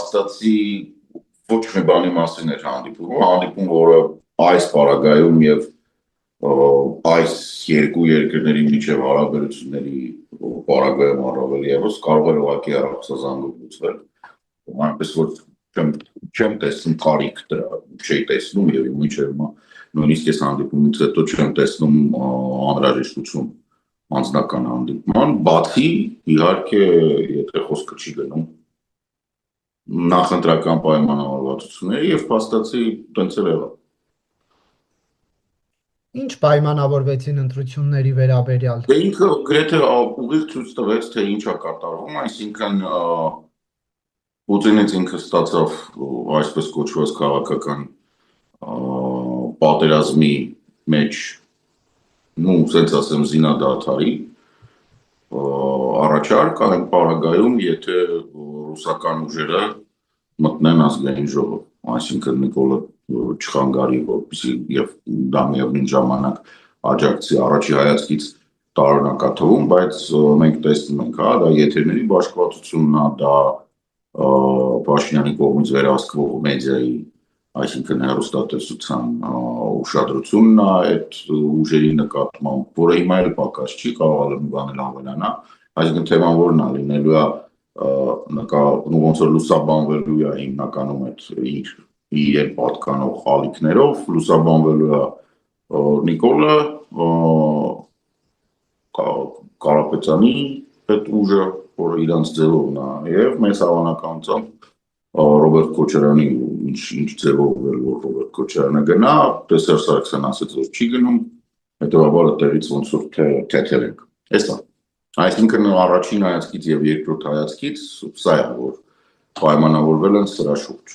փաստացի ոչ մի բանի մասին էր հանդիպում, որը այս պարագայում եւ այս երկու երկրների միջև հարաբերությունների պարագայում առավել եւս կարող է ուղղակի առողջազանգով լուծվել։ Այնպես որ չեմ տեսնում կարիք դրա, չէի տեսնում եւ մինչեւ նույնիսկ այս հանդիպումից հետո չեմ տեսնում անհրաժեշտություն անձնական հանդիպման, բացի իհարկե եթե խոսքը չի գնում նախընտրական պայմանավորվածությունների եւ փաստացի տենց էլ եղավ։ Ինչ պայմանավորվեցին ընտրությունների վերաբերյալ։ Դե ինքը գրեթե ուղիղ ցույց տվեց, թե ինչ է կատարվում, այսինքն Պուտինից ինքը ստացավ այսպես կոչված քաղաքական պատերազմի մեջ, սենց ասեմ, զինադադարի առաջարկ այն պարագայում, եթե ռուսական ուժերը մտնեն ազգային ժողով, այսինքն Նիկոլը չխանգարի, որպեսզի եւ դա միևնույն ժամանակ աջակցի առաջի հայացքից տարօրինակ է թվում, բայց մենք տեսնում ենք, դա եթերների բաշխվածությունն է, դա Փաշինյանի կողմից վերահսկվող մեդիայի, այսինքն հեռուստատեսության ուշադրությունն է այդ ուժերի նկատմամբ, որը հիմա էլ պակաս չի, կարող է մի բան էլ ավելանա, այսինքն թեման որն է լինելու է ոնց որ լուսաբանվելու է հիմնականում այդ իրեն պատկանող ալիքներով, լուսաբանվելու է Նիկոլը Կարապետյանի այդ ուժը, որը իրանց ձևովն է, եւ մեծ հավանականությամբ Ռոբերտ Քոչարյանի ինչ ձևով որ Ռոբերտ Քոչարյանը գնա, Տեսեր Սարգսյանը ասաց, որ չի գնում, հետեւաբար տեղից ոնց որ թեթև ենք։ Էս է։ Այսինքն առաջին հայացքից եւ երկրորդ հայացքից սա է, որ պայմանավորվել են սրա շուրջ։